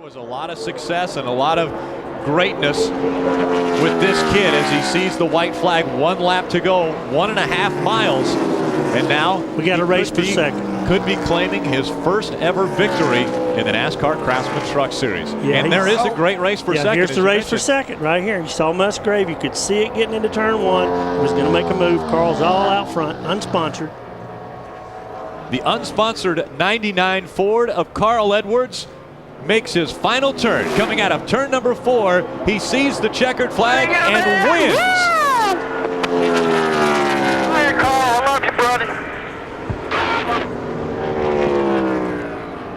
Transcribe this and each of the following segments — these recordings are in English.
was a lot of success and a lot of greatness with this kid as he sees the white flag. 1 lap to go, 1.5 miles. And now we got a race for second. Could be claiming his first ever victory in the NASCAR Craftsman Truck Series. Yeah, and there is a great race for second. Here's the race for second right here. You saw Musgrave. You could see it getting into turn 1. He was going to make a move. Carl's all out front, unsponsored. The unsponsored 99 Ford of Carl Edwards makes his final turn. Coming out of turn number 4, he sees the checkered flag and wins. Hey, Carl, I love you, brother.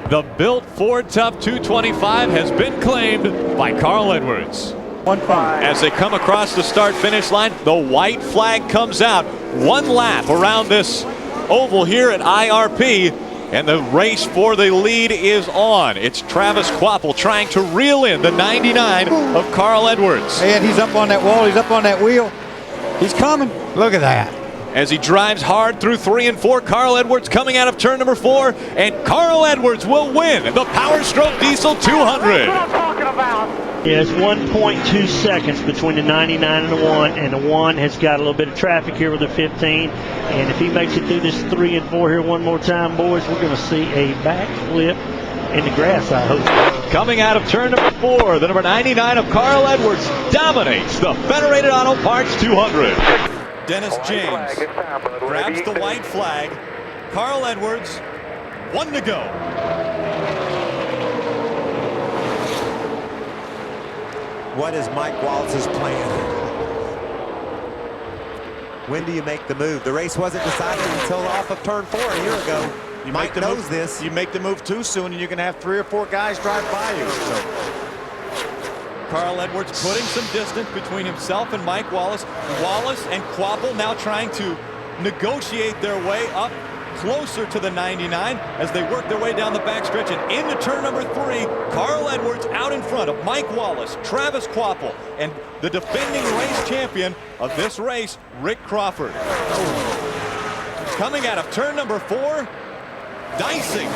The built Ford Tough 225 has been claimed by Carl Edwards. As they come across the start-finish line, the white flag comes out. 1 lap around this oval here at IRP, and the race for the lead is on. It's Travis Kvapil trying to reel in the 99 of Carl Edwards. And he's up on that wall, he's up on that wheel. He's coming. Look at that. As he drives hard through 3 and 4, Carl Edwards coming out of turn number 4, and Carl Edwards will win the Power Stroke Diesel 200. That's what I'm talking about. Yeah, it's 1.2 seconds between the 99 and the 1, and the 1 has got a little bit of traffic here with the 15. And if he makes it through this 3 and 4 here one more time, boys, we're going to see a backflip in the grass, I hope. Coming out of turn number 4, the number 99 of Carl Edwards dominates the Federated Auto Parts 200. Dennis James grabs the white flag. Carl Edwards, 1 to go. What is Mike Wallace's plan? When do you make the move? The race wasn't decided until off of turn 4 a year ago. Mike knows this. You make the move too soon, and you're going to have 3 or 4 guys drive by you. So. Carl Edwards putting some distance between himself and Mike Wallace. Wallace and Kvapil now trying to negotiate their way up closer to the 99 as they work their way down the backstretch and into turn number 3. Carl Edwards out in front of Mike Wallace, Travis Kvapil, and the defending race champion of this race, Rick Crawford. Coming out of turn number 4, dicing,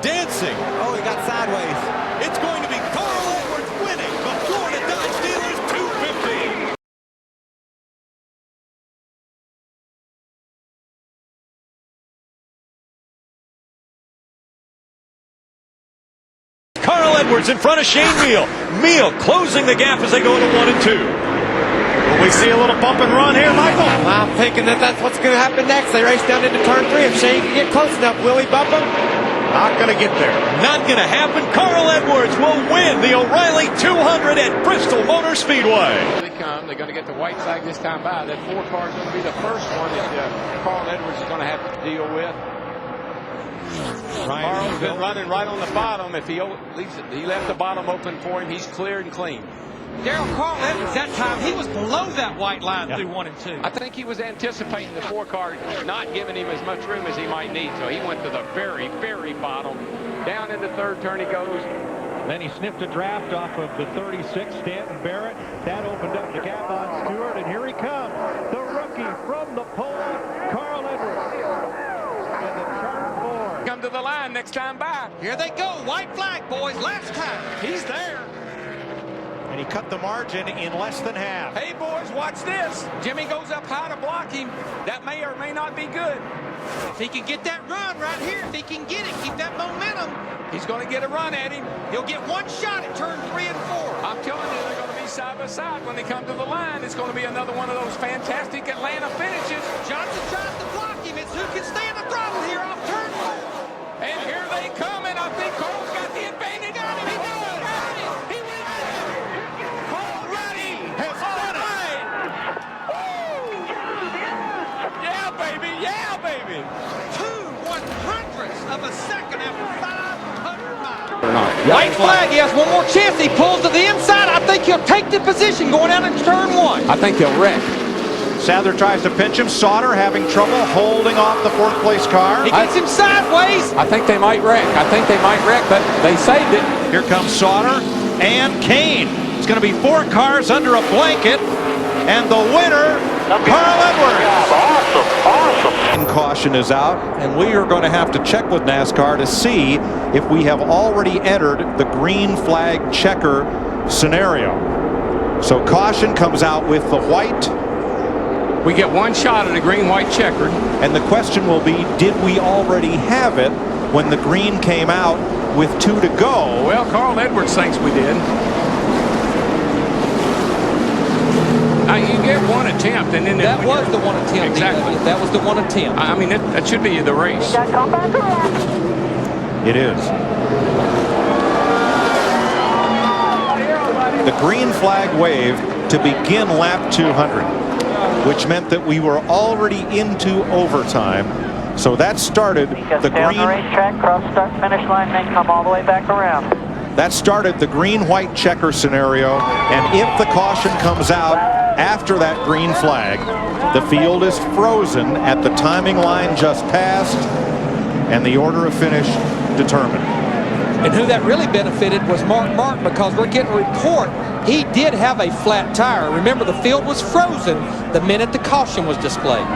dancing. Oh, he got sideways. It's going to be Carl Edwards winning the Florida Dodge Dealers 250. Carl Edwards in front of Shane Meal. Meal closing the gap as they go to 1 and 2. Will we see a little bump and run here, Michael? I'm thinking that that's what's going to happen next. They race down into turn 3. If Shane can get close enough, will he bump him? Not going to get there. Not going to happen. Carl Edwards will win the O'Reilly 200 at Bristol Motor Speedway. They come. They're going to get the white flag this time by. That 4 car is going to be the first one that Carl Edwards is going to have to deal with. Carl's been running right on the bottom. If he leaves it, he left the bottom open for him. He's cleared and clean. Daryl, Carl Edwards, that time, he was below that white line through 1 and 2. I think he was anticipating the 4 car not giving him as much room as he might need, so he went to the very, very bottom. Down in the 3rd turn he goes. Then he sniffed a draft off of the 36, Stanton Barrett. That opened up the gap on Stewart, and here he comes, the rookie from the pole, Carl Edwards. And the turn 4. Come to the line next time by. Here they go, white flag, boys, last time. He's there. And he cut the margin in less than half. Hey, boys, watch this. Jimmy goes up high to block him. That may or may not be good. If he can get that run right here, if he can get it, keep that momentum, He's going to get a run at him. he'll get 1 shot at turn 3 and 4. I'm telling you, they're going to be side by side when they come to the line. It's going to be another one of those fantastic Atlanta finishes. Johnson tries to block him. It's who can stay in the throttle here off turn 4. And here they come, and I think Carl's got the advantage on him. He does. He wins it. Carl Reddy has done it. Yeah, baby. Yeah, baby. 2/100ths of a second after 500 miles. White flag, he has one more chance. He pulls to the inside. I think he'll take the position going out into turn 1. I think he'll wreck. Sather tries to pinch him. Sauter having trouble holding off the 4th place car. He gets him sideways. I think they might wreck. But they saved it. Here comes Sauter and Kane. It's going to be 4 cars under a blanket. And the winner, Carl Edwards. Awesome. caution is out, and we are going to have to check with NASCAR to see if we have already entered the green flag checker scenario. So caution comes out with the white. We get one shot at a green-white checkered. And the question will be, did we already have it when the green came out with 2 to go? Well, Carl Edwards thinks we did. You get one attempt, and then that was the one attempt. Exactly. That was the one attempt. I mean, that should be the race. It is. The green flag waved to begin lap 200, which meant that we were already into overtime. So that started the green. The racetrack, cross start finish line, then come all the way back around. That started the green-white checker scenario, and if the caution comes out after that green flag, the field is frozen at the timing line just passed, and the order of finish determined. And who that really benefited was Mark Martin, because we're getting a report he did have a flat tire. Remember, the field was frozen the minute the caution was displayed.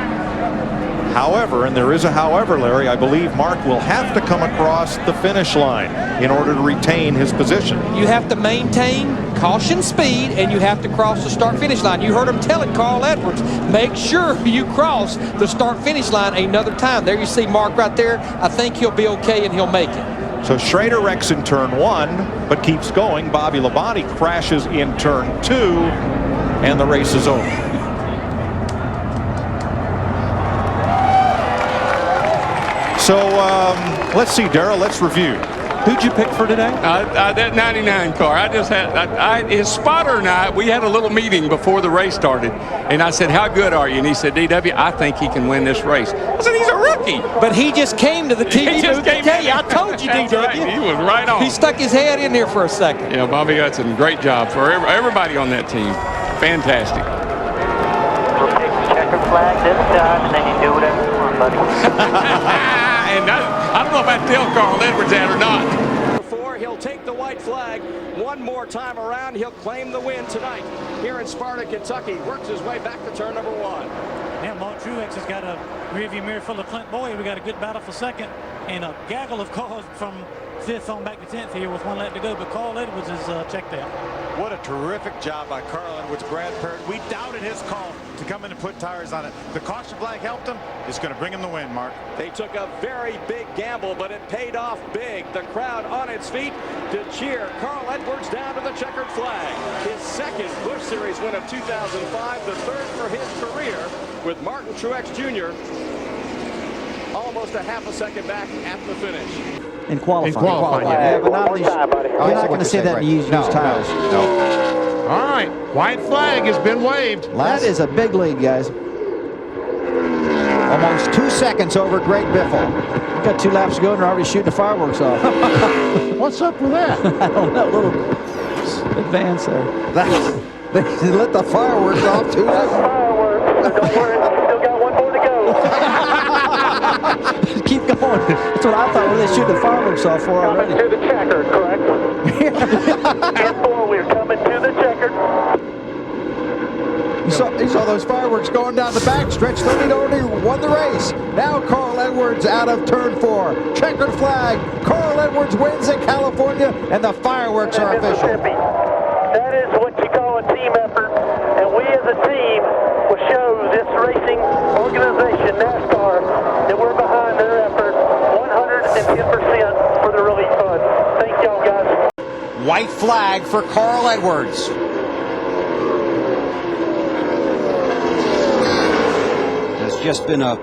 However, and there is a however, Larry, I believe Mark will have to come across the finish line in order to retain his position. You have to maintain caution speed, and you have to cross the start-finish line. You heard him tell it, Carl Edwards, make sure you cross the start-finish line another time. There you see Mark right there. I think he'll be okay, and he'll make it. So Schrader wrecks in turn 1, but keeps going. Bobby Labonte crashes in turn 2, and the race is over. So let's see, Darrell, let's review. Who'd you pick for today? That 99 car. I just had, his spotter and I, we had a little meeting before the race started. And I said, how good are you? And he said, DW, I think he can win this race. I said, he's a rookie. But he just came to the TV booth to tell you. I told you, DW. Right. He was right on. He stuck his head in there for a second. Yeah, Bobby Hudson, great job for everybody on that team. Fantastic. We'll take the checkered flag this time, and then you do whatever you want, buddy. And I don't know if I tell Carl Edwards that or not. He'll take the white flag one more time around. He'll claim the win tonight here in Sparta, Kentucky. Works his way back to turn number 1. Now, Mark Truex has got a rearview mirror full of Clint Boyd. We got a good battle for second, and a gaggle of cars from 5th on back to 10th here with 1 lap to go. But Carl Edwards is checked out. What a terrific job by Carl Edwards. Brad Parrott, we doubted his call to come in and put tires on it. The caution flag helped him. It's going to bring him the win, Mark. They took a very big gamble, but it paid off big. The crowd on its feet to cheer Carl Edwards down to the checkered flag. His second Busch Series win of 2005, the third for his career, with Martin Truex Jr. almost a half a second back at the finish. In qualifying. Yeah, but not you're not going to see that in used tires. No. All right. White flag has been waved. That is a big lead, guys. Almost 2 seconds over Great Biffle. We've got 2 laps to go, and they're already shooting the fireworks off. What's up with that? I don't know. A little advance there. They lit the fireworks off too. Fireworks. Don't worry, still got 1 more to go. Keep going. That's what I thought. Were they shooting the fireworks off for already? Coming to the checkered, correct? 10-4, we're coming to the checkered. You saw those fireworks going down the back stretch. 30 already won the race. Now Carl Edwards out of turn 4. Checkered flag. Carl Edwards wins in California, and the fireworks are official. That is what you call a team effort, and we as a team will show this racing organization, NASCAR, that we're behind their effort 110% for the relief fund. Thank y'all, guys. White flag for Carl Edwards. It's just been a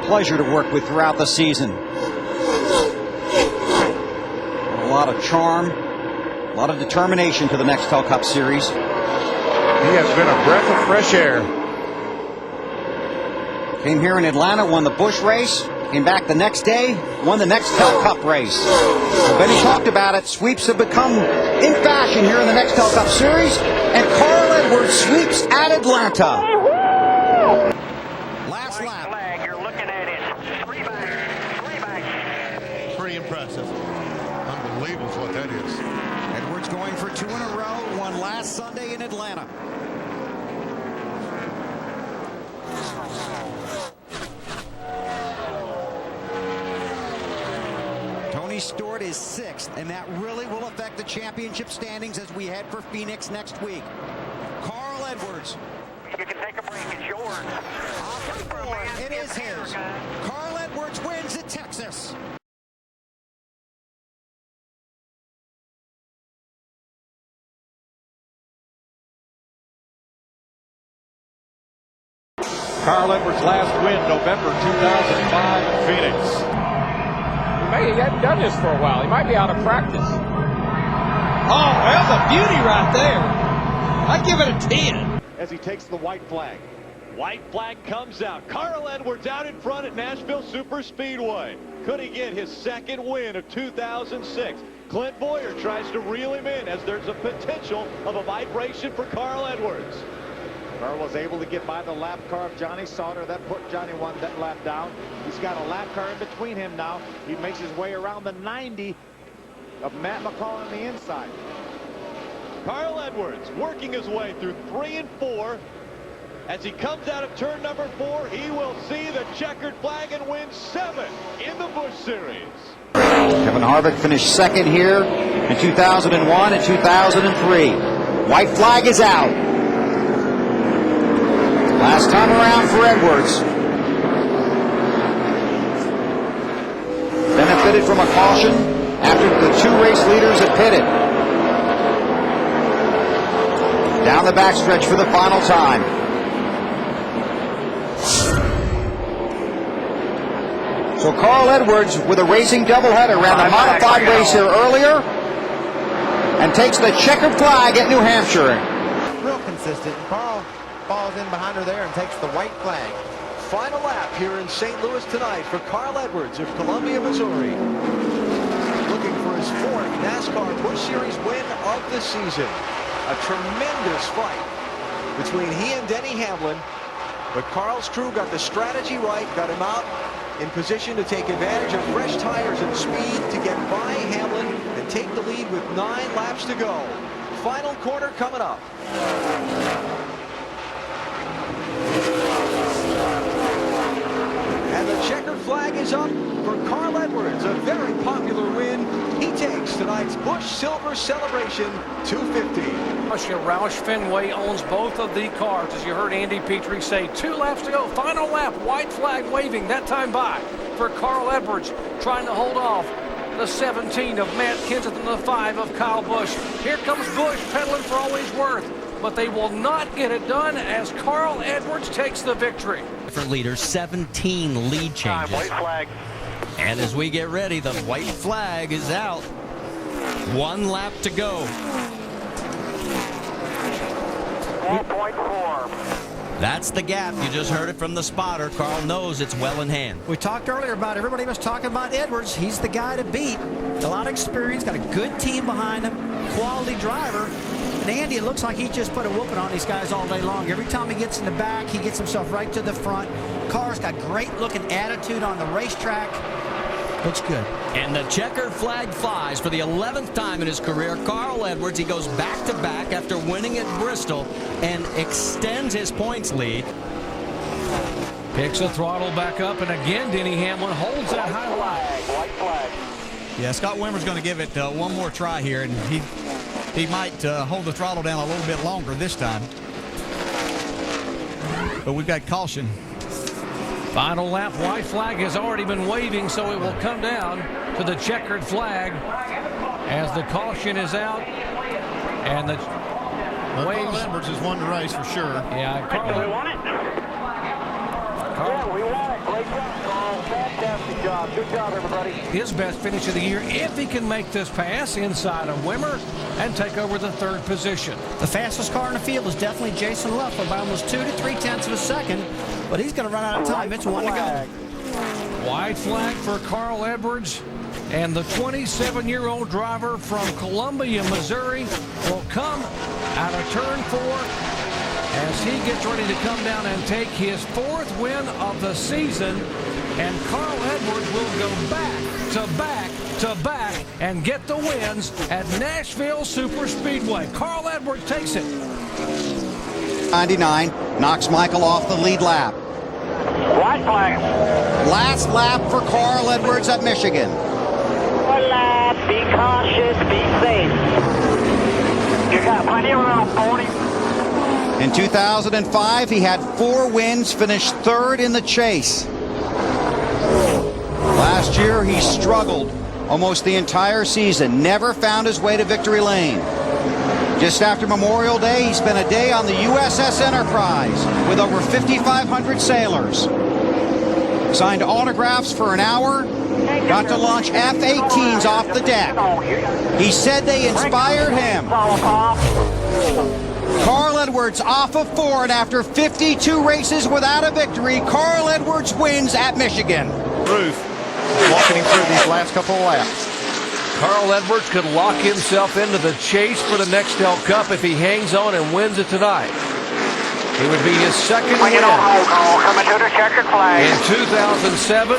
pleasure to work with throughout the season. A lot of charm, a lot of determination to the Nextel Cup Series. He has been a breath of fresh air. Came here in Atlanta, won the Busch race, came back the next day, won the Nextel Cup race. So Benny talked about it. Sweeps have become in fashion here in the Nextel Cup Series, and Carl Edwards sweeps at Atlanta. Last lap. Flag, you're looking at it. 3 back. Pretty impressive. Unbelievable what that is. Edwards going for 2 in a row, won last Sunday in Atlanta. restored his 6th, and that really will affect the championship standings as we head for Phoenix next week. Carl Edwards. You can take a break. It's yours. Off the board. It is his. Carl Edwards wins at Texas. Carl Edwards' last win, November 2005 in Phoenix. He hadn't done this for a while. He might be out of practice. Oh, that's a beauty right there. I'd give it a 10. As he takes the white flag. White flag comes out. Carl Edwards out in front at Nashville Superspeedway. Could he get his 2nd win of 2006? Clint Boyer tries to reel him in as there's a potential of a vibration for Carl Edwards. Carl was able to get by the lap car of Johnny Sauter. That put Johnny one that lap down. He's got a lap car in between him now. He makes his way around the 90 of Matt McCall on the inside. Carl Edwards working his way through 3 and 4. As he comes out of turn number 4, he will see the checkered flag and win 7 in the Busch Series. Kevin Harvick finished 2nd here in 2001 and 2003. White flag is out. Last time around for Edwards. Benefited from a caution after the 2 race leaders had pitted. Down the backstretch for the final time. So Carl Edwards with a racing doubleheader ran a modified race here earlier and takes the checkered flag at New Hampshire. Real consistent. Carl falls in behind her there and takes the white flag. Final lap here in St. Louis tonight for Carl Edwards of Columbia, Missouri. Looking for his 4th NASCAR Busch Series win of the season. A tremendous fight between he and Denny Hamlin. But Carl's crew got the strategy right, got him out in position to take advantage of fresh tires and speed to get by Hamlin and take the lead with 9 laps to go. Final corner coming up. And the checkered flag is up for Carl Edwards, a very popular win. He takes tonight's Busch Silver Celebration 250. Roush Fenway owns both of the cars, as you heard Andy Petrie say. 2 laps to go. Final lap. White flag waving that time by for Carl Edwards, trying to hold off the 17 of Matt Kenseth and the 5 of Kyle Busch. Here comes Busch pedaling for all he's worth, but they will not get it done as Carl Edwards takes the victory. Different leaders, 17 lead changes. White flag. And as we get ready, the white flag is out. 1 lap to go. 4.4. That's the gap. You just heard it from the spotter. Carl knows it's well in hand. We talked earlier about everybody was talking about Edwards. He's the guy to beat. A lot of experience, got a good team behind him, quality driver. And Andy, it looks like he just put a whooping on these guys all day long. Every time he gets in the back, he gets himself right to the front. Car's got great looking attitude on the racetrack. Looks good. And the checkered flag flies for the 11th time in his career. Carl Edwards, he goes back-to-back after winning at Bristol and extends his points lead. Picks the throttle back up, and again, Denny Hamlin holds that high line. White flag. Yeah, Scott Wimmer's going to give it one more try here, and he might hold the throttle down a little bit longer this time. But we've got caution. Final lap, white flag has already been waving, so it will come down to the checkered flag as the caution is out. And the Carl Edwards has won the race for sure. Yeah, Do we want it? Yeah, we want it. Great job, Carl. Fantastic job. Good job, everybody. his best finish of the year if he can make this pass inside of Wimmer and take over the 3rd position. The fastest car in the field is definitely Jason Luffler by almost 2 to 3 tenths of a second, but he's going to run out of time. It's 1 to go. White flag for Carl Edwards, and the 27-year-old driver from Columbia, Missouri will come out of turn 4 as he gets ready to come down and take his 4th win of the season. And Carl Edwards will go back to back to back and get the wins at Nashville Superspeedway. Carl Edwards takes it. 99 knocks Michael off the lead lap. White flag. Last lap for Carl Edwards at Michigan. more lap. Be cautious. Be safe. You got plenty of room, 40. In 2005, he had 4 wins, finished 3rd in the chase. Last year, he struggled almost the entire season, never found his way to victory lane. Just after Memorial Day, he spent a day on the USS Enterprise with over 5,500 sailors. Signed autographs for an hour, got to launch F-18s off the deck. He said they inspired him. Carl Edwards off of 4, and after 52 races without a victory, Carl Edwards wins at Michigan. Roof walking him through these last couple of laps. Carl Edwards could lock himself into the chase for the Nextel Cup if he hangs on and wins it tonight. It would be his second win in 2007.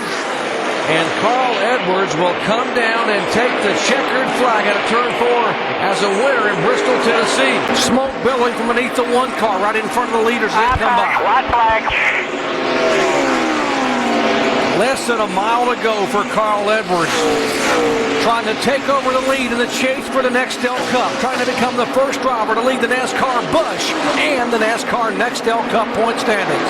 And Carl Edwards will come down and take the checkered flag out of turn 4 as a winner in Bristol, Tennessee. Smoke billowing from beneath the 1 car right in front of the leaders that come by. White flag. Less than a mile to go for Carl Edwards. Trying to take over the lead in the chase for the Nextel Cup. Trying to become the first driver to lead the NASCAR Busch and the NASCAR Nextel Cup point standings.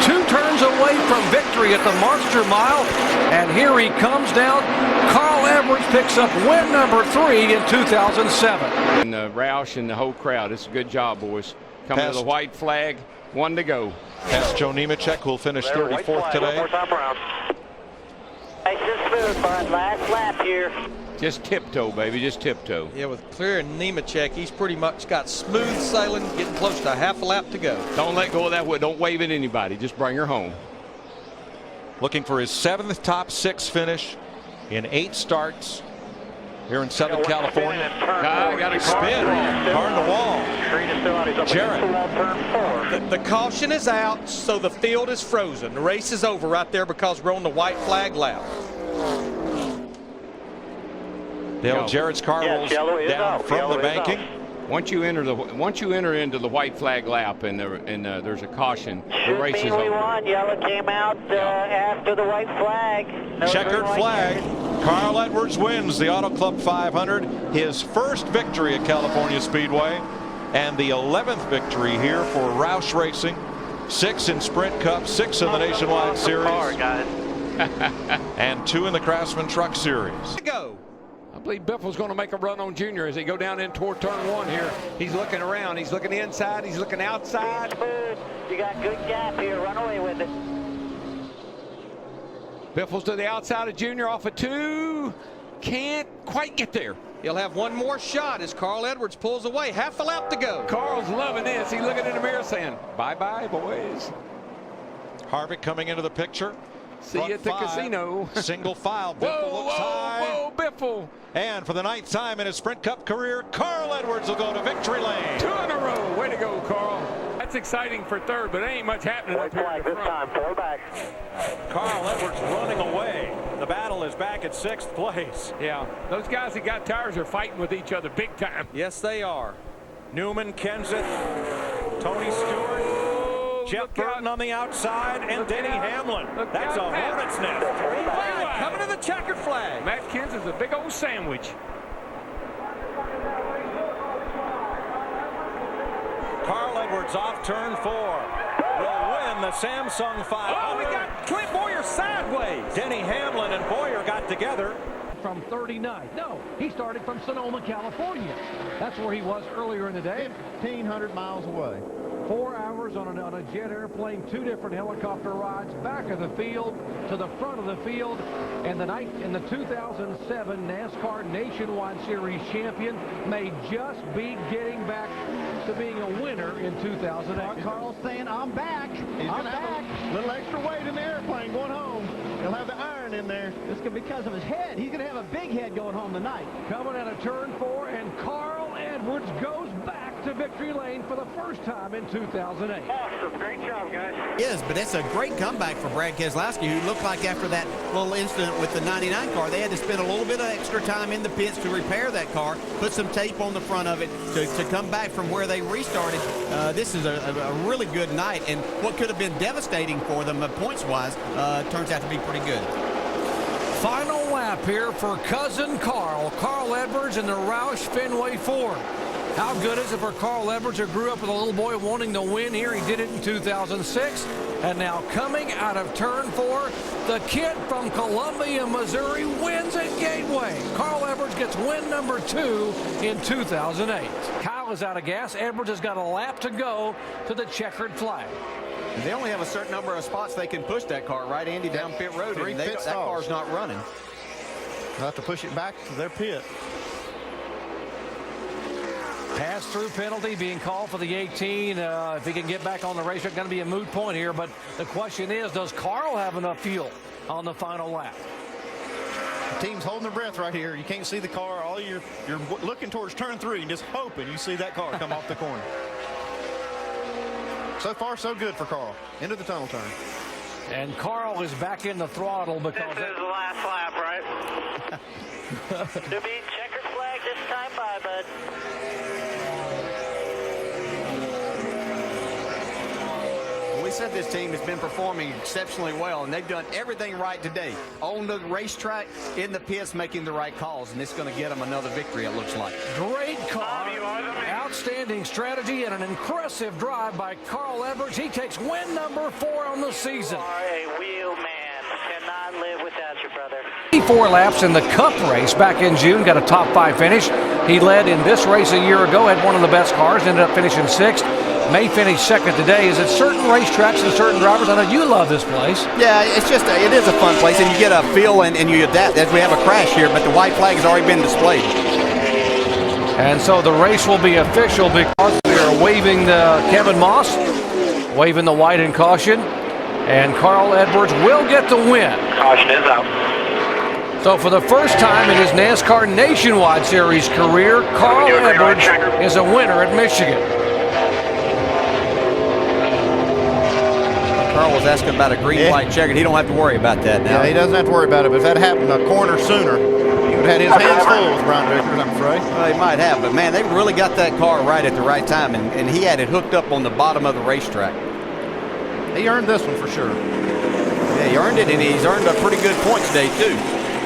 2 turns away from victory at the Monster Mile, and here he comes down. Carl Edwards picks up win number 3 in 2007. And Roush and the whole crowd, it's a good job, boys. Coming to the white flag, 1 to go. Past Joe Nemechek, who will finish 34th today. Nice and smooth, bud. Last lap here. Just tiptoe, baby, just tiptoe. Yeah, with Clear and Nemechek, he's pretty much got smooth sailing, getting close to a half a lap to go. Don't let go of that. Don't wave at anybody. Just bring her home. Looking for his 7th top 6 finish in 8 starts here in Southern California. Got a spin. Car in the wall. Jarrett. The caution is out, so the field is frozen. The race is over right there because we're on the white flag lap. Dale Jarrett's car rolls down from the banking. Once you enter into the white flag lap and there's a caution, the race is over. Won. Yellow came out after the white flag. Checkered flag. Carl Edwards wins the Auto Club 500, his first victory at California Speedway, and the 11th victory here for Roush Racing. 6 in Sprint Cup, 6 in the Nationwide Series, and 2 in the Craftsman Truck Series. Go. I believe Biffle's going to make a run on Junior as they go down in toward turn 1 here. He's looking around. He's looking inside. He's looking outside. You got good gap here. Run away with it. Biffle's to the outside of Junior off of 2. Can't quite get there. He'll have one more shot as Carl Edwards pulls away. Half a lap to go. Carl's loving this. He's looking in the mirror saying, bye-bye, boys. Harvick coming into the picture. See you at the casino. Single file. Biffle looks high. Whoa, Biffle. And for the 9th time in his Sprint Cup career, Carl Edwards will go to victory lane. 2 in a row. Way to go, Carl. That's exciting for 3rd, but there ain't much happening up here in the front. Four back. Carl Edwards running away. The battle is back at 6th place. Yeah, those guys that got tires are fighting with each other big time. Yes, they are. Newman, Kenseth, Tony Stewart, Jeff Burton on the outside, and Denny Hamlin. That's a hornet's nest. Coming to the checkered flag. Matt Kenseth's a big old sandwich. Carl Edwards off turn 4. Will win the Samsung 500. Oh, we got Clint Boyer sideways. Denny Hamlin and Boyer got together. From 39. No, he started from Sonoma, California. That's where he was earlier in the day. 1,500 miles away. 4 hours on a jet airplane, 2 different helicopter rides, back of the field to the front of the field, and the 2007 NASCAR Nationwide Series champion may just be getting back to being a winner in 2008. Carl's saying, I'm back. I'm back. A little extra weight in the airplane going home. He'll have the iron in there. It's because of his head. He's going to have a big head going home tonight. Coming out of turn 4, and Carl Edwards goes back to victory lane for the first time in 2008. Awesome. Great job, guys. Yes, but it's a great comeback for Brad Keselowski, who looked like after that little incident with the 99 car, they had to spend a little bit of extra time in the pits to repair that car, put some tape on the front of it to come back from where they restarted. This is a really good night, and what could have been devastating for them points-wise turns out to be pretty good. Final lap here for cousin Carl Edwards in the Roush Fenway Ford. How good is it for Carl Edwards, who grew up with a little boy wanting to win here? He did it in 2006. And now coming out of turn 4, the kid from Columbia, Missouri wins at Gateway. Carl Edwards gets win number 2 in 2008. Kyle is out of gas. Edwards has got a lap to go to the checkered flag. They only have a certain number of spots they can push that car, right, Andy, down pit road. And that car's not running. They'll have to push it back to their pit. Pass-through penalty being called for the 18. If he can get back on the racetrack, going to be a moot point here. But the question is, does Carl have enough fuel on the final lap? The team's holding their breath right here. You can't see the car. All you're looking towards turn 3 and just hoping you see that car come off the corner. So far, so good for Carl. Into the tunnel turn. And Carl is back in the throttle because... This is the last lap, right? To be checkered flag this time. Bye, bud. We said this team has been performing exceptionally well, and they've done everything right today. On the racetrack, in the pits, making the right calls, and it's going to get them another victory, it looks like. Great car. Outstanding strategy and an impressive drive by Carl Edwards. He takes win number 4 on the season. You are a wheel man. Cannot live without you, brother. 4 laps in the Cup race back in June, got a top 5 finish. He led in this race a year ago, had one of the best cars, ended up finishing 6th. May finish 2nd today. Is it certain racetracks and certain drivers? I know you love this place. Yeah, it's just, it is a fun place, and you get a feel and you adapt as we have a crash here, but the white flag has already been displayed. And so the race will be official because we are waving the Kevin Moss, waving the white in caution, and Carl Edwards will get the win. Caution is out. So for the first time in his NASCAR Nationwide Series career, Carl Edwards is a winner at Michigan. Carl was asking about a green-white checkered. He don't have to worry about that now. Yeah, he doesn't have to worry about it. But if that happened a corner sooner, he would have had his hands full with Brian Vickers, I'm afraid. Well, he might have, but man, they really got that car right at the right time, and he had it hooked up on the bottom of the racetrack. He earned this one for sure. Yeah, he earned it, and he's earned a pretty good points day, too.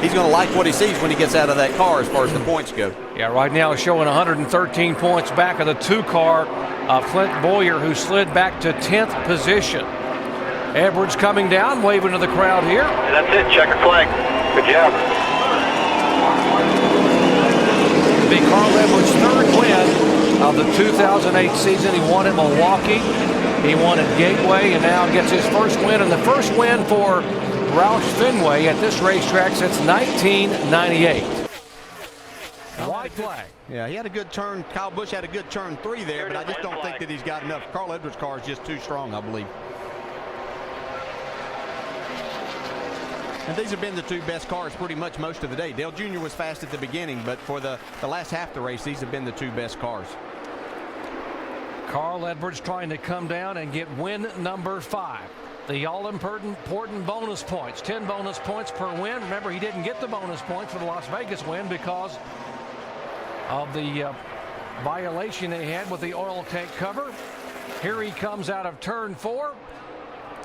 He's going to like what he sees when he gets out of that car as far as the points go. Yeah, right now it's showing 113 points back of the 2-car Clint Boyer, who slid back to 10th position. Edwards coming down, waving to the crowd here. And that's it, checkered flag. Good job. It'll be Carl Edwards' 3rd win of the 2008 season. He won at Milwaukee, he won at Gateway, and now gets his 1st win, and the 1st win for Roush Fenway at this racetrack since 1998. White flag. Yeah, he had a good turn. Kyle Busch had a good turn 3 there, but I just don't think that he's got enough. Carl Edwards' car is just too strong, I believe. And these have been the 2 best cars pretty much most of the day. Dale Jr. was fast at the beginning, but for the last half of the race, these have been the 2 best cars. Carl Edwards trying to come down and get win number 5. The all-important bonus points, 10 bonus points per win. Remember, he didn't get the bonus points for the Las Vegas win because of the violation they had with the oil tank cover. Here he comes out of turn 4.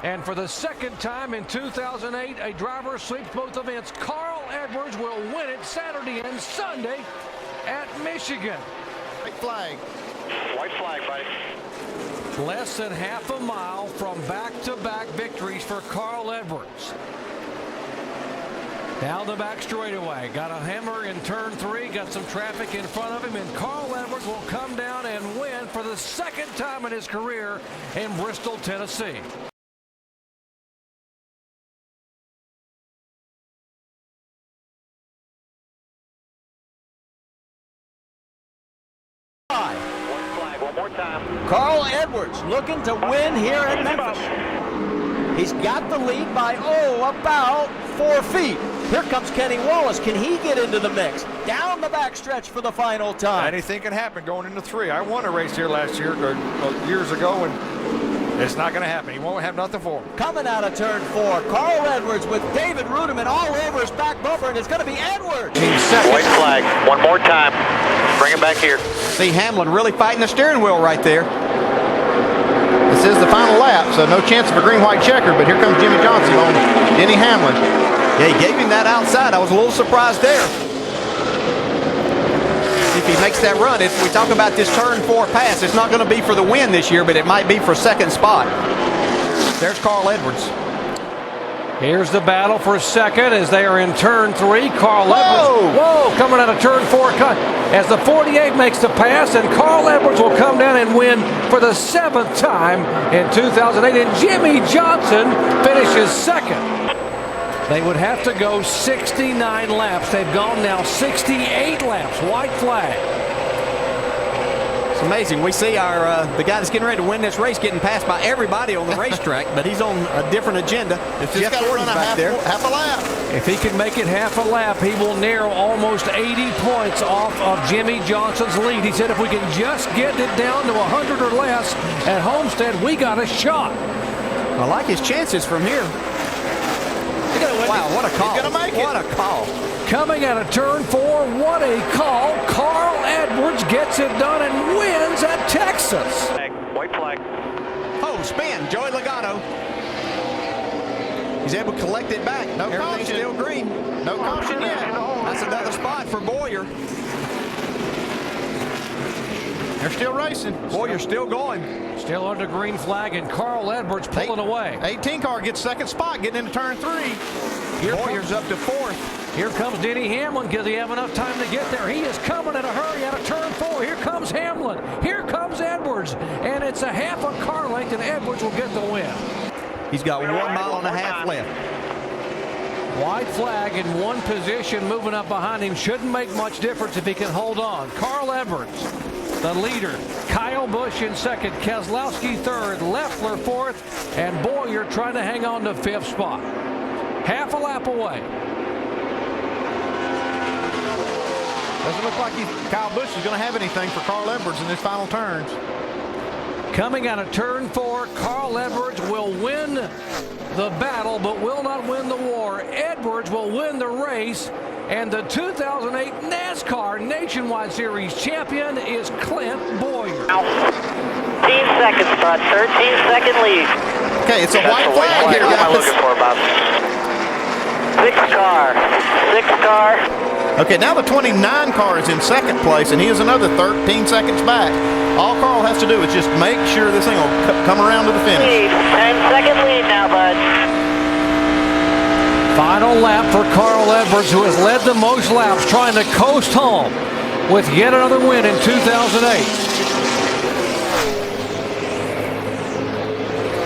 And for the 2nd time in 2008, a driver sweeps both events. Carl Edwards will win it Saturday and Sunday at Michigan. White flag. White flag, buddy. Less than half a mile from back-to-back victories for Carl Edwards. Down the back straightaway. Got a hammer in turn 3. Got some traffic in front of him. And Carl Edwards will come down and win for the 2nd time in his career in Bristol, Tennessee. One more time. Carl Edwards looking to win here at Memphis. He's got the lead by, about 4 feet. Here comes Kenny Wallace. Can he get into the mix? Down the backstretch for the final time. Anything can happen going into 3. I won a race here last year, or years ago, and it's not going to happen. He won't have nothing for him. Coming out of turn 4, Carl Edwards with David Rudiman all over his back bumper, and it's going to be Edwards. White flag. One more time. Bring it back here. See Hamlin really fighting the steering wheel right there. This is the final lap, so no chance of a green-white checker, but here comes Jimmy Johnson on Denny Hamlin. Yeah, he gave him that outside. I was a little surprised there. If he makes that run, we talk about this turn 4 pass. It's not going to be for the win this year, but it might be for second spot. There's Carl Edwards. Here's the battle for second as they are in turn 3. Carl Edwards. Whoa, coming out of turn 4 cut. As the 48 makes the pass, and Carl Edwards will come down and win for the 7th time in 2008. And Jimmy Johnson finishes second. They would have to go 69 laps. They've gone now 68 laps. White flag. It's amazing. We see the guy that's getting ready to win this race getting passed by everybody on the racetrack, but he's on a different agenda. It's just got to run half a lap. If he can make it half a lap, he will narrow almost 80 points off of Jimmy Johnson's lead. He said if we can just get it down to 100 or less at Homestead, we got a shot. I like his chances from here. Wow, what a call. He's going to make it. What a call. Coming out of turn 4, what a call. Carl Edwards gets it done and wins at Texas. White flag. Oh, spin. Joey Logano. He's able to collect it back. No Everything's caution. Still green. No caution yet. That's another spot for Boyer. They're still racing. Boyer's still going. Still under green flag, and Carl Edwards pulling away. 18 car gets second spot, getting into turn 3. Here Boyer's up to 4th. Here comes Denny Hamlin. Does he have enough time to get there? He is coming in a hurry out of turn 4. Here comes Hamlin. Here comes Edwards. And it's a half a car length, and Edwards will get the win. He's got 1.5 miles left. White flag in one position, moving up behind him. Shouldn't make much difference if he can hold on. Carl Edwards, the leader. Kyle Busch in second. Keselowski third. Leffler fourth. And Boyer trying to hang on to 5th spot. Half a lap away. Doesn't look like Kyle Busch is going to have anything for Carl Edwards in his final turns. Coming out of turn 4, Carl Edwards will win the battle, but will not win the war. Edwards will win the race, and the 2008 NASCAR Nationwide Series champion is Clint Boyer. 13 seconds, bud. 13-second lead. Okay, it's a white flag here, guys. What am I looking for, Bob? 6 car. Okay, now the 29 car is in second place, and he is another 13 seconds back. All Carl has to do is just make sure this thing will come around to the finish. 10-second lead now, bud. Final lap for Carl Edwards, who has led the most laps, trying to coast home with yet another win in 2008.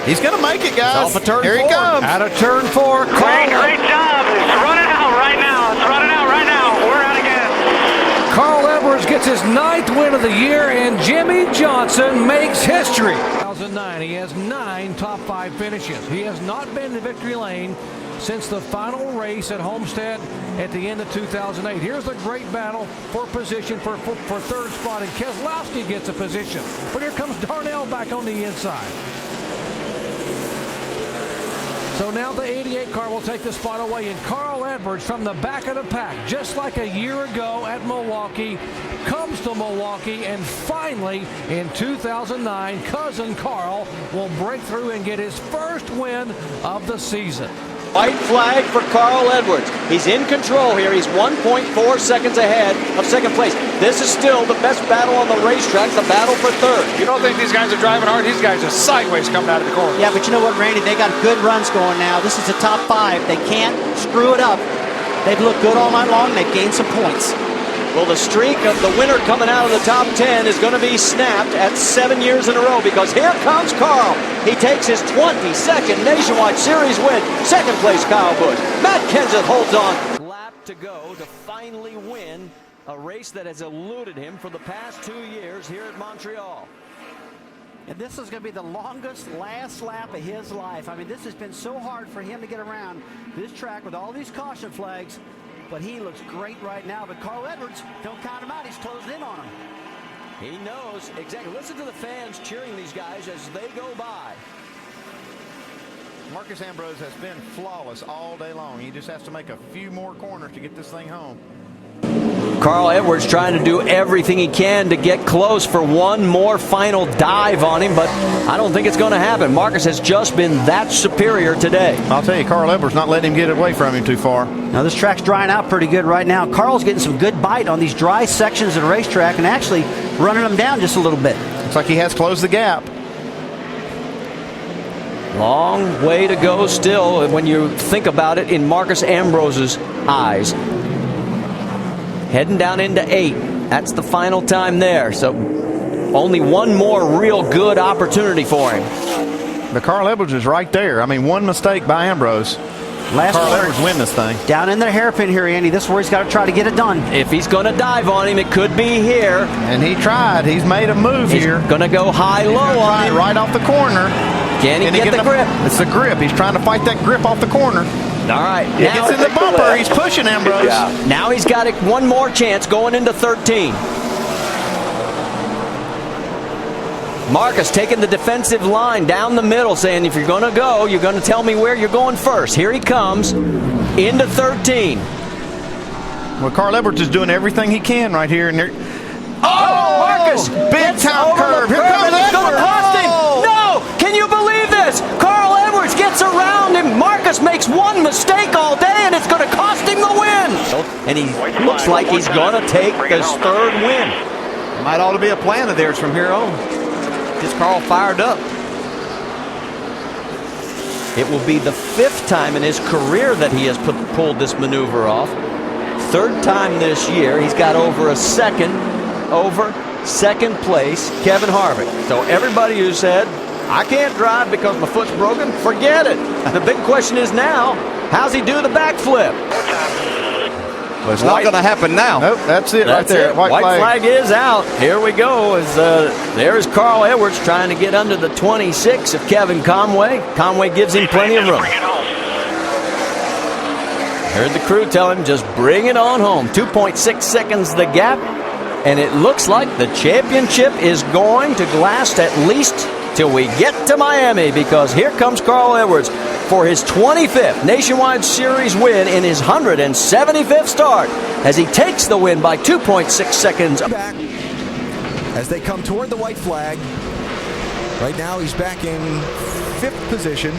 He's going to make it, guys. Off of turn Here 4. He comes. Out of turn 4. Great job. It's running out right now. It's running out right now. We're out again. Carl Edwards gets his 9th win of the year, and Jimmy Johnson makes history. 2009, he has 9 top 5 finishes. He has not been to victory lane since the final race at Homestead at the end of 2008. Here's the great battle for position for 3rd spot, and Keselowski gets a position. But here comes Darnell back on the inside. So now the 88 car will take the spot away, and Carl Edwards from the back of the pack, just like a year ago at Milwaukee, comes to Milwaukee, and finally in 2009, cousin Carl will break through and get his first win of the season. White flag for Carl Edwards. He's in control here. He's 1.4 seconds ahead of second place. This is still the best battle on the racetrack, the battle for 3rd. You don't think these guys are driving hard? These guys are sideways coming out of the corner. Yeah, but you know what, Randy? They got good runs going now. This is the top 5. They can't screw it up. They've looked good all night long. They've gained some points. Well, the streak of the winner coming out of the top 10 is going to be snapped at 7 years in a row, because here comes Carl. He takes his 22nd Nationwide Series win. Second place, Kyle Busch. Matt Kenseth holds on. Lap to go to finally win a race that has eluded him for the past 2 years here at Montreal. And this is going to be the longest last lap of his life. I mean, this has been so hard for him to get around this track with all these caution flags. But he looks great right now. But Carl Edwards, don't count him out. He's closed in on him. He knows exactly. Listen to the fans cheering these guys as they go by. Marcus Ambrose has been flawless all day long. He just has to make a few more corners to get this thing home. Carl Edwards trying to do everything he can to get close for one more final dive on him, but I don't think it's going to happen. Marcus has just been that superior today. I'll tell you, Carl Edwards not letting him get away from him too far. Now this track's drying out pretty good right now. Carl's getting some good bite on these dry sections of the racetrack and actually running them down just a little bit. Looks like he has closed the gap. Long way to go still when you think about it in Marcus Ambrose's eyes. Heading down into 8. That's the final time there. So only one more real good opportunity for him. But Carl Edwards is right there. I mean, one mistake by Ambrose. Carl Edwards win this thing. Down in the hairpin here, Andy. This is where he's got to try to get it done. If he's going to dive on him, it could be here. And he tried. He's made a move here. He's going to go high-low on him. Right off the corner. Can he get the grip? It's the grip. He's trying to fight that grip off the corner. All right. He gets in the bumper. He's pushing Ambrose. Now he's got one more chance going into 13. Marcus taking the defensive line down the middle, saying if you're going to go, you're going to tell me where you're going first. Here he comes into 13. Well, Carl Edwards is doing everything he can right here. And Marcus! Big time curve. Here comes It's going to Edwards. cost him. No! Can you believe this? Carl Edwards gets around him. Marcus makes one mistake all day, and it's going to cost him the win. And he looks like he's going to take this third win. Might ought to be a plan of theirs from here on. Gets Carl fired up. It will be the 5th time in his career that he has pulled this maneuver off. 3rd time this year. He's got over second place, Kevin Harvick. So everybody who said, I can't drive because my foot's broken, forget it. The big question is now, how's he do the backflip? Well, it's not going to happen now. Nope, that's it right there. White flag is out. Here we go. There's Carl Edwards trying to get under the 26 of Kevin Conway. Conway gives him plenty of room. Heard the crew tell him, just bring it on home. 2.6 seconds the gap. And it looks like the championship is going to last at least till we get to Miami, because here comes Carl Edwards for his 25th Nationwide Series win in his 175th start as he takes the win by 2.6 seconds. Back as they come toward the white flag. Right now he's back in 5th position.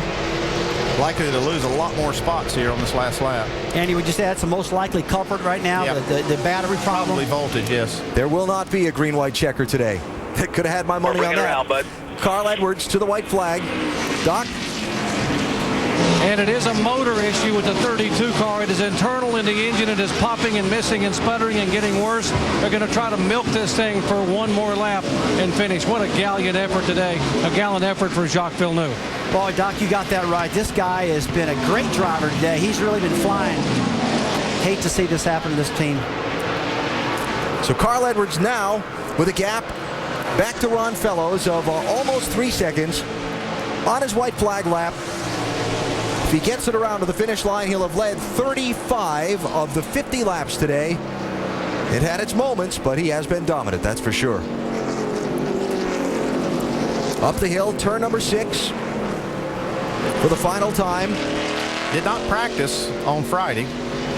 Likely to lose a lot more spots here on this last lap. Andy, would you say that's the most likely culprit right now? Yep. The battery problem? Probably voltage, yes. There will not be a green-white checker today. It could have had my money on that. Carl Edwards to the white flag. Doc? And it is a motor issue with the 32 car. It is internal in the engine. It is popping and missing and sputtering and getting worse. They're going to try to milk this thing for one more lap and finish. What a gallant effort today. A gallant effort for Jacques Villeneuve. Boy, Doc, you got that right. This guy has been a great driver today. He's really been flying. Hate to see this happen to this team. So Carl Edwards now with a gap back to Ron Fellows of almost 3 seconds on his white flag lap. If he gets it around to the finish line, he'll have led 35 of the 50 laps today. It had its moments, but he has been dominant, that's for sure. Up the hill, turn number 6 for the final time. Did not practice on Friday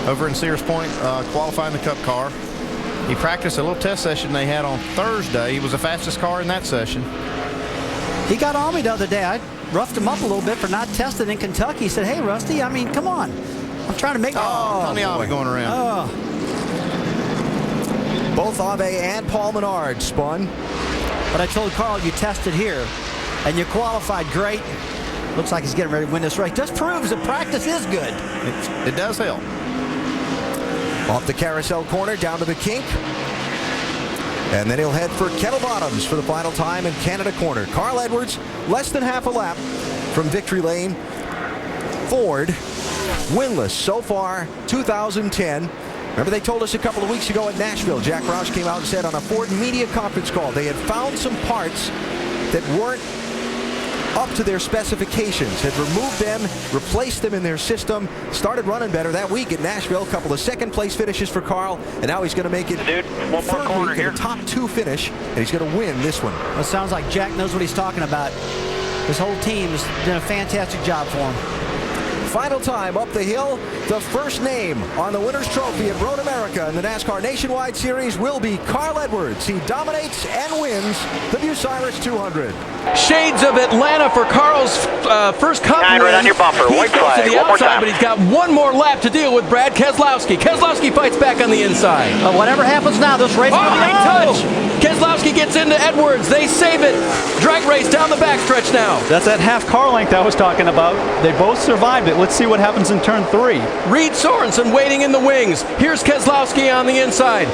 over in Sears Point qualifying the Cup car. He practiced a little test session they had on Thursday. He was the fastest car in that session. He got on me the other day. I roughed him up a little bit for not testing in Kentucky. He said, hey, Rusty, I mean, come on. I'm trying to make... Tony Ave going around. Both Ave and Paul Menard spun. But I told Carl, you tested here, and you qualified great. Looks like he's getting ready to win this race. Just proves that practice is good. It does help. Off the carousel corner, down to the kink. And then he'll head for Kettle Bottoms for the final time in Canada Corner. Carl Edwards, less than half a lap from victory lane. Ford, winless so far, 2010. Remember they told us a couple of weeks ago at Nashville, Jack Roush came out and said on a Ford media conference call they had found some parts that weren't up to their specifications, had removed them, replaced them in their system, started running better that week at Nashville. A couple of second place finishes for Carl, and now he's going to make it third week in a top 2 finish, and he's going to win this one. Well, it sounds like Jack knows what he's talking about. His whole team has done a fantastic job for him. final time up the hill. The first name on the winner's trophy at Road America in the NASCAR Nationwide Series will be Carl Edwards. He dominates and wins the Bucyrus 200. Shades of Atlanta for Carl's first Cup win. Right on your bumper. He White goes flag. to the One more outside, time. but he's got one more lap to deal with Brad Keselowski. Keselowski fights back on the inside. But whatever happens now, this race will be High touch. Keselowski gets into Edwards. They save it. Drag race down the backstretch now. That's that half car length I was talking about. They both survived it. Let's see what happens in turn 3. Reed Sorensen waiting in the wings. Here's Keselowski on the inside.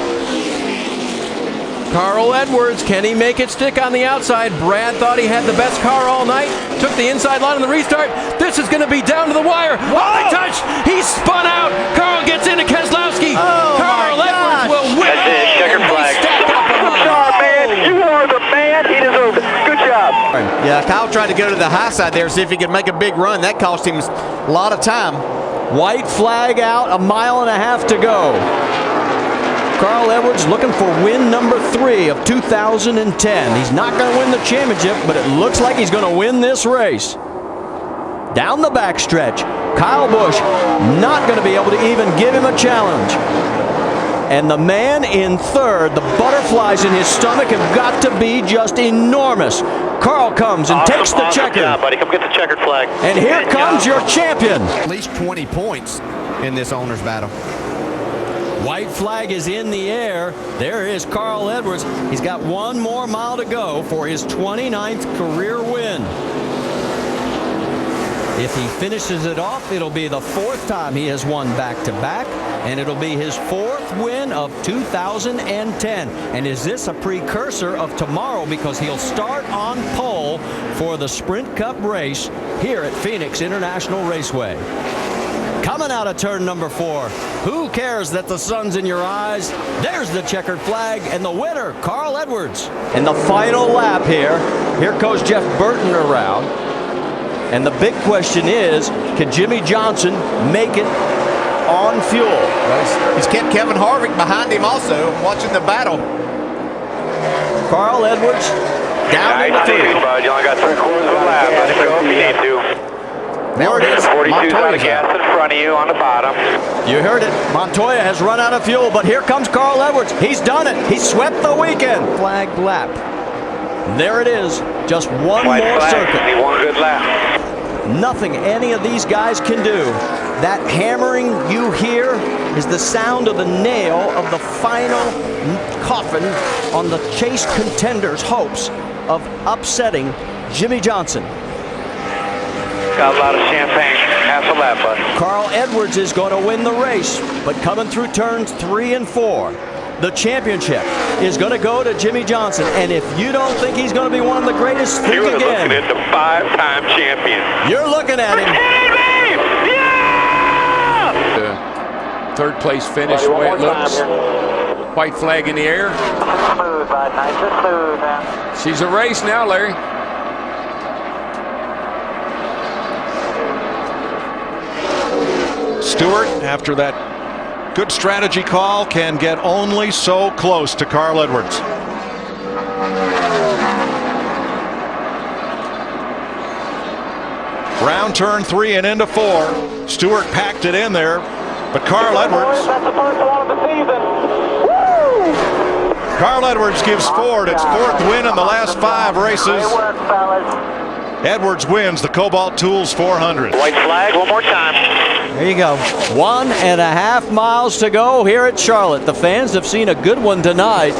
Carl Edwards, can he make it stick on the outside? Brad thought he had the best car all night. Took the inside line on the restart. This is going to be down to the wire. High touch. He spun out. Carl gets into Keselowski. Carl Edwards will win. That's it. Checkered flag. Good job, man. You are the man. He deserved it. Good job. Yeah, Kyle tried to go to the high side there, see if he could make a big run. That cost him a lot of time. White flag out, a mile and a half to go. Carl Edwards looking for win number 3 of 2010. He's not going to win the championship, but it looks like he's going to win this race. Down the backstretch, Kyle Busch not going to be able to even give him a challenge. And the man in third, the butterflies in his stomach have got to be just enormous. Carl comes and takes the checker. Good job, buddy. Come get the checkered flag. And here comes your champion. At least 20 points in this owner's battle. White flag is in the air. There is Carl Edwards. He's got one more mile to go for his 29th career win. If he finishes it off, it'll be the 4th time he has won back-to-back, and it'll be his 4th win of 2010. And is this a precursor of tomorrow, because he'll start on pole for the Sprint Cup race here at Phoenix International Raceway. Coming out of turn number 4. Who cares that the sun's in your eyes? There's the checkered flag, and the winner, Carl Edwards. In the final lap here goes Jeff Burton around. And the big question is, can Jimmy Johnson make it on fuel? Well, he's kept Kevin Harvick behind him also, watching the battle. Carl Edwards down in the field. Bud. You only got 3/4 of a lap. Let it go if you need to. There it is. 42's out of gas in front of you on the bottom. You heard it. Montoya has run out of fuel, but here comes Carl Edwards. He's done it. He swept the weekend. Flag lap. There it is. Just one White more flag. circuit. He won a good lap. Nothing any of these guys can do. That hammering you hear is the sound of the nail of the final coffin on the Chase contenders' hopes of upsetting Jimmy Johnson. Got a lot of champagne. Half a lap, bud. Carl Edwards is going to win the race, but coming through turns 3 and 4, the championship is going to go to Jimmy Johnson. And if you don't think he's going to be one of the greatest, think You're again. looking at the 5-time champion. You're looking at him. Yeah! Third place finish, the way it looks. White flag in the air. Smooth, bud. Nice and smooth, man. She's a race now, Larry. Stewart, after that good strategy call, can get only so close to Carl Edwards. Round turn 3 and into 4. Stewart packed it in there, but Carl Edwards. That's the first one of the season. Carl Edwards gives Ford its 4th win in the last 5 races. Great work, fellas. Edwards wins the Cobalt Tools 400. White flag one more time. There you go. 1.5 miles to go here at Charlotte. The fans have seen a good one tonight.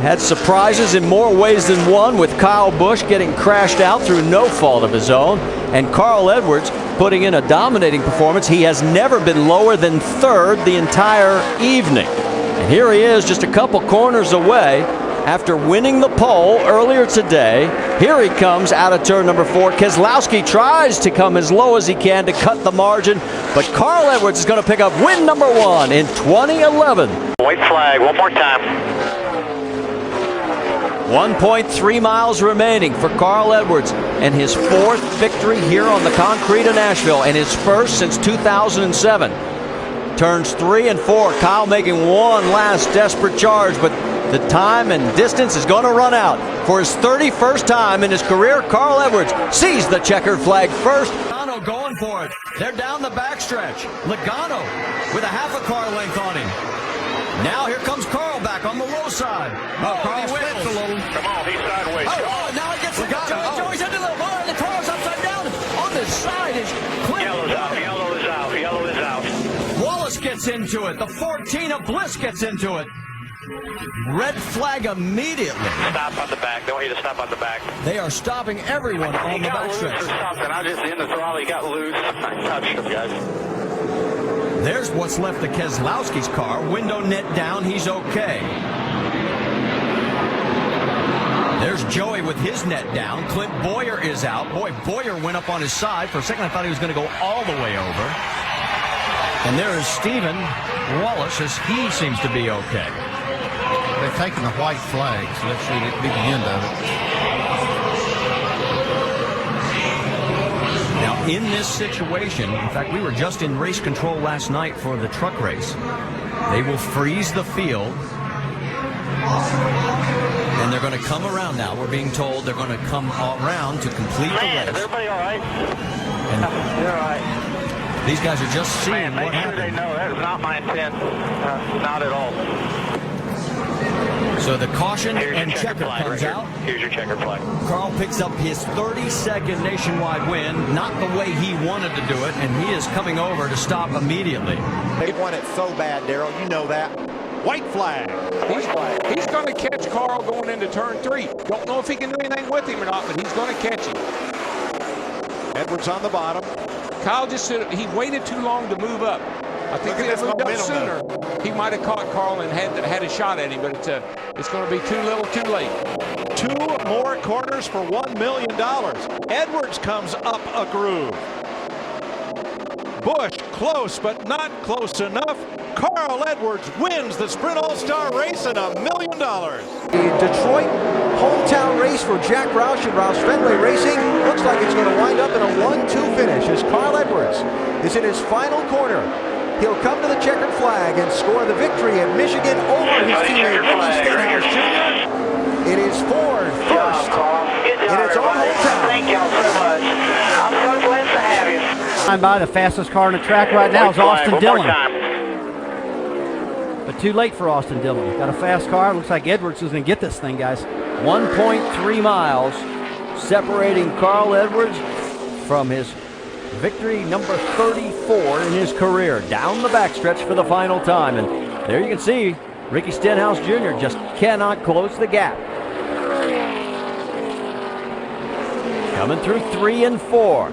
Had surprises in more ways than one, with Kyle Busch getting crashed out through no fault of his own, and Carl Edwards putting in a dominating performance. He has never been lower than 3rd the entire evening. And here he is, just a couple corners away after winning the pole earlier today. Here he comes out of turn number 4. Keselowski tries to come as low as he can to cut the margin, but Carl Edwards is going to pick up win number 1 in 2011. White flag one more time. 1.3 miles remaining for Carl Edwards, and his 4th victory here on the concrete of Nashville, and his 1st since 2007. Turns 3 and 4, Kyle making one last desperate charge, but the time and distance is going to run out. For his 31st time in his career, Carl Edwards sees the checkered flag first. going for it. They're down the backstretch. Logano with a half a car length on him. Now here comes Carl back on the low side. Oh, Carl slips a little. Come on, he's sideways. Oh, now he gets Logano. Joey's into the bar, and the car's upside down. On the side is Clint. Yellow's out, yellow is out, yellow is out. Wallace gets into it. The 14 of Bliss gets into it. Red flag immediately. Stop on the back. They want you to stop on the back. They are stopping everyone on the backstretch. I just in the throttle. He got loose. I touched him, guys. There's what's left of Keselowski's car. Window net down. He's okay. There's Joey with his net down. Clint Boyer is out. Boy, Boyer went up on his side. For a second, I thought he was going to go all the way over. And there is Stephen Wallace as he seems to be okay. They've taken the white flag, so let's see it be the end of it. Now, in this situation, in fact, we were just in race control last night for the truck race. They will freeze the field. And they're going to come around now. We're being told they're going to come around to complete the race. Is everybody all right? They're all right. These guys are just seeing what happened. Make sure they know that is not my intent. Not at all. So the caution and checker comes out. Here's your checker flag. Carl picks up his 32nd nationwide win, not the way he wanted to do it, and he is coming over to stop immediately. They want it so bad, Darrell. You know that. White flag. He's going to catch Carl going into turn 3. Don't know if he can do anything with him or not, but he's going to catch him. Edwards on the bottom. Kyle just said he waited too long to move up. I think if he moved up sooner, he might have caught Carl and had a shot at him, but it's going to be too little, too late. 2 more corners for $1 million. Edwards comes up a groove. Busch close, but not close enough. Carl Edwards wins the Sprint All-Star race and $1 million. The Detroit hometown race for Jack Roush and Roush Fenway Racing looks like it's going to wind up in a 1-2 finish as Carl Edwards is in his final corner. He'll come to the checkered flag and score the victory at Michigan over his teammate Ricky Stenhouse Jr. It is Ford first in its own hometown. Thank y'all so much. I'm so blessed to have you. By the fastest car on the track right now is Austin Dillon. But too late for Austin Dillon. Got a fast car. Looks like Edwards is going to get this thing, guys. 1.3 miles separating Carl Edwards from his victory number 34 in his career. Down the backstretch for the final time. And there you can see Ricky Stenhouse Jr. just cannot close the gap. Coming through 3 and 4.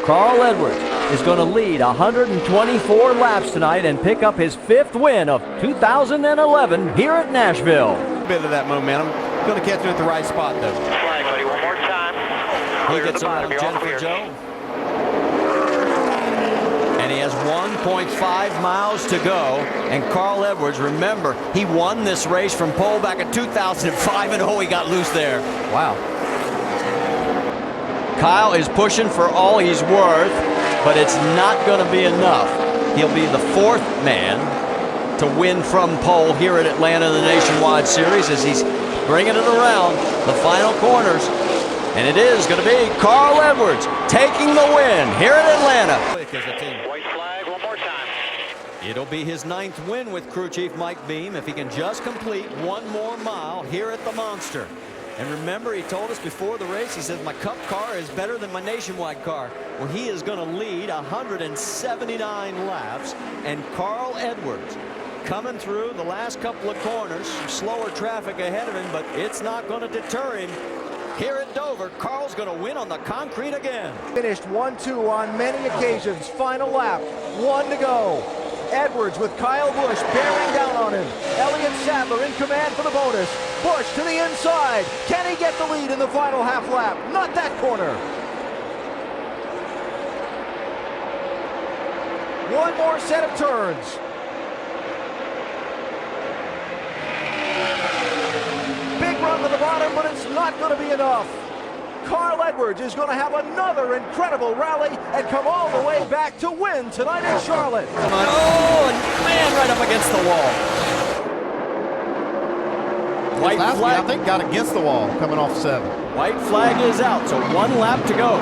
Carl Edwards is going to lead 124 laps tonight and pick up his 5th win of 2011 here at Nashville. A bit of that momentum. Going to catch him at the right spot, though. Flag, buddy, one more time. He gets around Jennifer Joe. And he has 1.5 miles to go. And Carl Edwards, remember, he won this race from pole back in 2005, and oh, he got loose there. Wow. Kyle is pushing for all he's worth, but it's not going to be enough. He'll be the 4th man to win from pole here at Atlanta in the Nationwide Series as he's bringing it around the final corners. And it is going to be Carl Edwards taking the win here at Atlanta. White flag, one more time. It'll be his 9th win with crew chief Mike Beam if he can just complete 1 more mile here at the Monster. And remember, he told us before the race, he says, my Cup car is better than my Nationwide car. Well, he is going to lead 179 laps. And Carl Edwards coming through the last couple of corners, some slower traffic ahead of him, but it's not going to deter him. Here at Dover, Carl's going to win on the concrete again. Finished 1-2 on many occasions. Final lap, 1 to go. Edwards with Kyle Busch bearing down on him. Elliott Sadler in command for the bonus. Busch to the inside. Can he get the lead in the final half lap? Not that corner. One more set of turns. Big run to the bottom, but it's not going to be enough. Carl Edwards is going to have another incredible rally and come all the way back to win tonight in Charlotte. Oh, and man, right up against the wall. White flag, I think, got against the wall coming off 7. White flag is out, so 1 lap to go.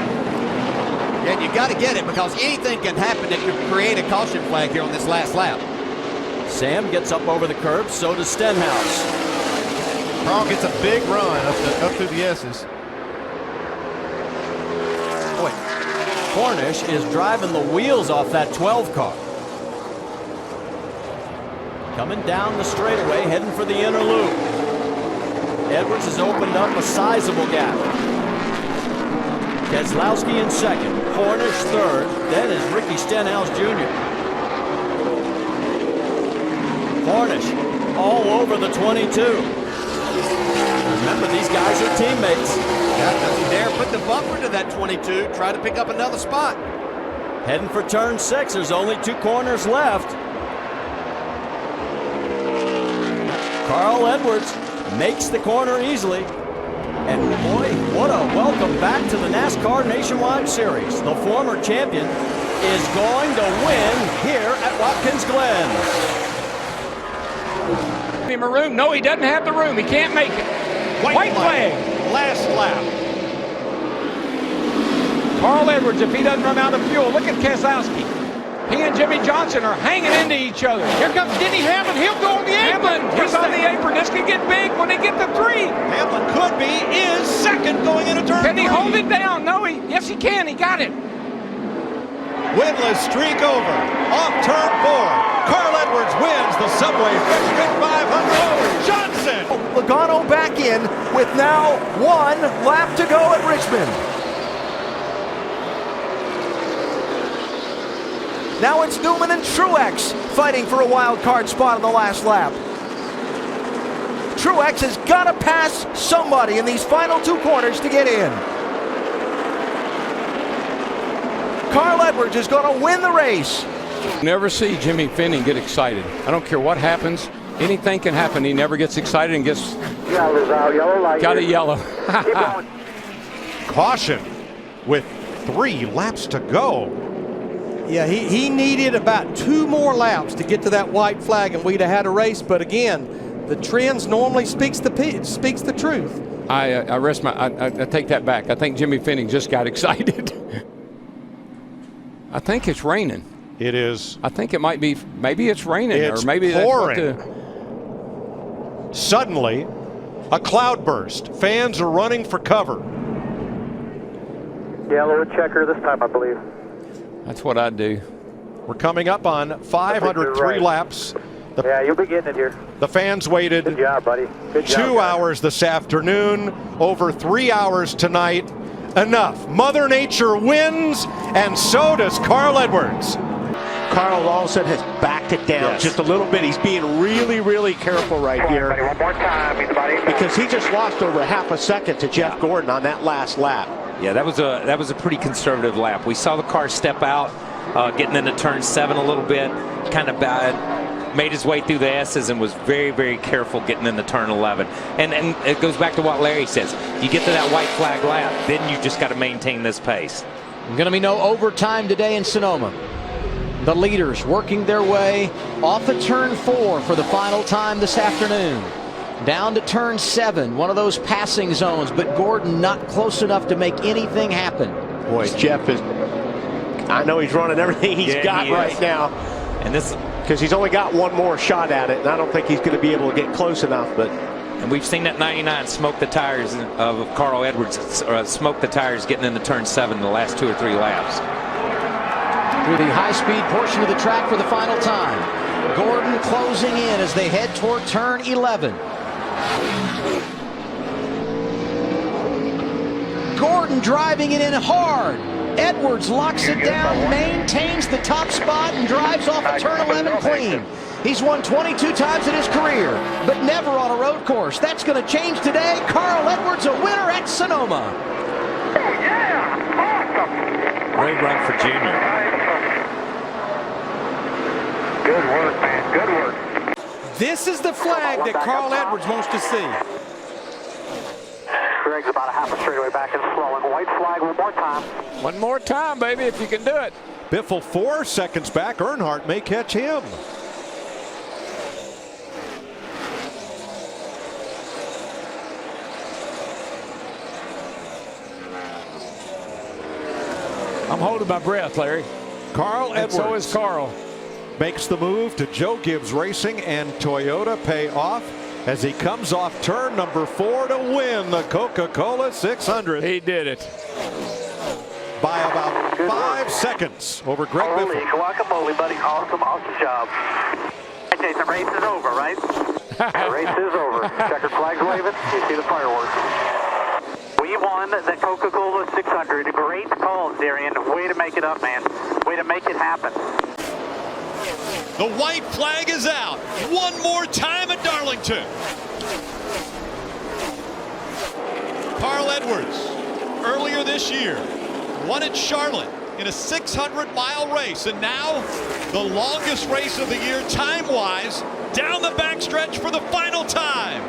And you got to get it because anything can happen that could create a caution flag here on this last lap. Sam gets up over the curb, so does Stenhouse. Carl gets a big run up through the S's. Boy, Cornish is driving the wheels off that 12 car. Coming down the straightaway, heading for the inner loop. Edwards has opened up a sizable gap. Keselowski in second, Cornish third, then is Ricky Stenhouse Jr. Cornish all over the 22. Remember, these guys are teammates. Don't you dare put the bumper to that 22. Try to pick up another spot. Heading for turn 6. There's only 2 corners left. Carl Edwards makes the corner easily. And boy, what a welcome back to the NASCAR Nationwide Series. The former champion is going to win here at Watkins Glen. Maroon. No, he doesn't have the room. He can't make it. White flag. Last lap. Carl Edwards, if he doesn't run out of fuel, look at Keselowski. He and Jimmy Johnson are hanging into each other. Here comes Denny Hamlin. He'll go on the apron. He's on the apron. This could get big when they get to 3. Hamlin could be, is second going into turn 3. Can he hold it down? No, yes, he can. He got it. Winless streak over. Off turn 4. Carl Edwards wins the Subway Michigan 500. Johnson. Logano back in with now 1 lap to go at Richmond. Now it's Newman and Truex fighting for a wild card spot on the last lap. Truex has got to pass somebody in these final 2 corners to get in. Carl Edwards is going to win the race. Never see Jimmy Finning get excited. I don't care what happens. Anything can happen. He never gets excited and gets Yellow light. got a yellow. Caution with 3 laps to go. Yeah, he needed about 2 more laps to get to that white flag, and we'd have had a race. But again, the trends normally speaks the truth. I take that back. I think Jimmy Finning just got excited. I think it's raining. It is. I think it might be. Maybe it's raining, it's or maybe pouring. Suddenly, a cloudburst. Fans are running for cover. Yellow checker this time, I believe. That's what I do. We're coming up on 503 laps. Yeah, you'll be getting it here. The fans waited. Good job, buddy. Good job, 2 hours this afternoon, over 3 hours tonight. Enough. Mother Nature wins, and so does Carl Edwards. Carl Lawson has backed it down just a little bit. He's being really, really careful right here. Buddy, one more time, buddy. Because he just lost over half a second to Jeff Gordon on that last lap. Yeah, that was a pretty conservative lap. We saw the car step out, getting into turn 7 a little bit, kind of bad, made his way through the S's and was very, very careful getting into turn 11. And it goes back to what Larry says. You get to that white flag lap, then you just got to maintain this pace. Going to be no overtime today in Sonoma. The leaders working their way off of turn 4 for the final time this afternoon. Down to turn 7, one of those passing zones, but Gordon not close enough to make anything happen. Boy, Jeff is, I know he's running everything he's got right now. And this, because he's only got 1 more shot at it, and I don't think he's going to be able to get close enough. But and we've seen that 99 smoke the tires of Carl Edwards, smoke the tires getting into turn 7 the last 2 or 3 laps. Through the high-speed portion of the track for the final time. Gordon closing in as they head toward turn 11. Gordon driving it in hard. Edwards locks it down, maintains the top spot, and drives off of turn 11 clean. He's won 22 times in his career, but never on a road course. That's going to change today. Carl Edwards, a winner at Sonoma. Great run for Junior. Good work, man. Good work. This is the flag that Carl Edwards wants to see. Greg's about a half a straightaway back and slowing. White flag one more time. One more time, baby, if you can do it. Biffle 4 seconds back. Earnhardt may catch him. I'm holding my breath, Larry. Carl And Edwards. so is Carl. Makes the move to Joe Gibbs Racing and Toyota pay off as he comes off turn number 4 to win the Coca-Cola 600. He did it. By about 5 seconds over Greg Holy Biffle. guacamole, buddy. Awesome job. Hey, Jason, race is over, right? The race is over. Checkered flag's waving. You see the fireworks. We won the Coca-Cola 600. Great call, Darian. Way to make it up, man. Way to make it happen. The white flag is out. One more time at Darlington. Carl Edwards, earlier this year, won at Charlotte in a 600-mile race, and now the longest race of the year time-wise, down the backstretch for the final time.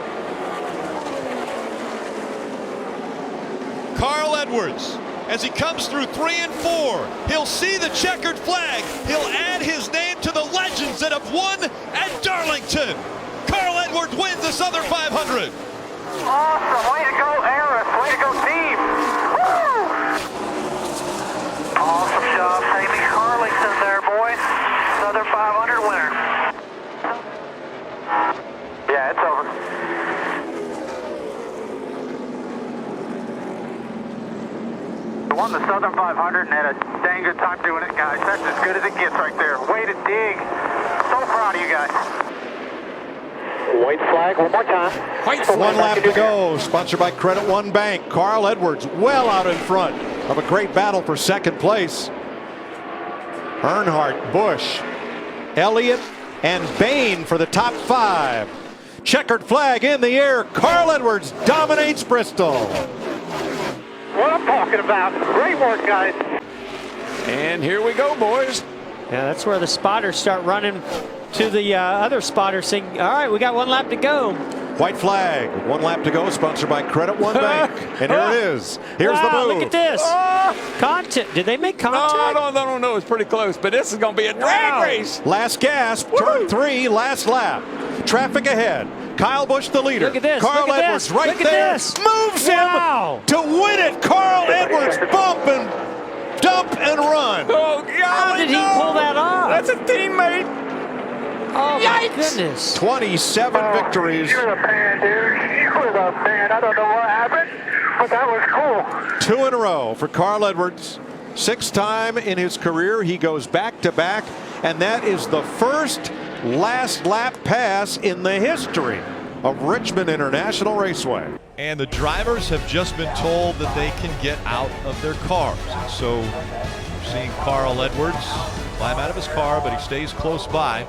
Carl Edwards, as he comes through 3 and 4, he'll see the checkered flag. He'll add his name to the legends that have won at Darlington. Carl Edwards wins the Southern 500. Awesome. Way to go, Harris. Way to go, team. Woo! Awesome job, Sammy Harlington there, boys. Southern 500 winner. Yeah, it's over. Won the Southern 500 and had a dang good time doing it, guys. That's as good as it gets right there. Way to dig. So proud of you guys. White flag one more time. One lap to go. Sponsored by Credit One Bank. Carl Edwards well out in front of a great battle for second place. Earnhardt, Busch, Elliott, and Bain for the top 5. Checkered flag in the air. Carl Edwards dominates Bristol. What I'm talking about. Great work, guys. And here we go, boys. Yeah, that's where the spotters start running to the other spotters saying, all right, we got 1 lap to go. White flag, 1 lap to go, sponsored by Credit One Bank. And here it is. Here's the move. Look at this. Contact. Did they make contact? No, it's pretty close, but this is going to be a drag race. Last gasp, turn 3, last lap. Traffic ahead. Kyle Busch the leader. Look at this. Carl Look at Edwards this. right Look at there. this. Moves Wow. him to win it. Carl Edwards bump and dump and run. Oh, God. How did he pull that off? That's a teammate. Oh, my goodness. 27 victories. You're the man, dude. You're the man. I don't know what happened, but that was cool. 2 in a row for Carl Edwards. 6th time in his career he goes back-to-back, and that is the first last lap pass in the history of Richmond International Raceway. And the drivers have just been told that they can get out of their cars. And so we're seeing Carl Edwards climb out of his car, but he stays close by.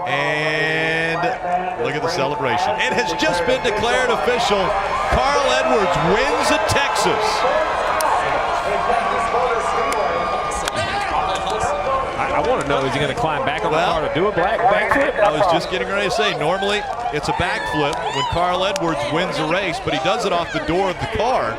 And look at the celebration. It has just been declared official. Carl Edwards wins at Texas. I want to know, is he going to climb back on the car to do a backflip? I was just getting ready to say, normally it's a backflip when Carl Edwards wins a race, but he does it off the door of the car.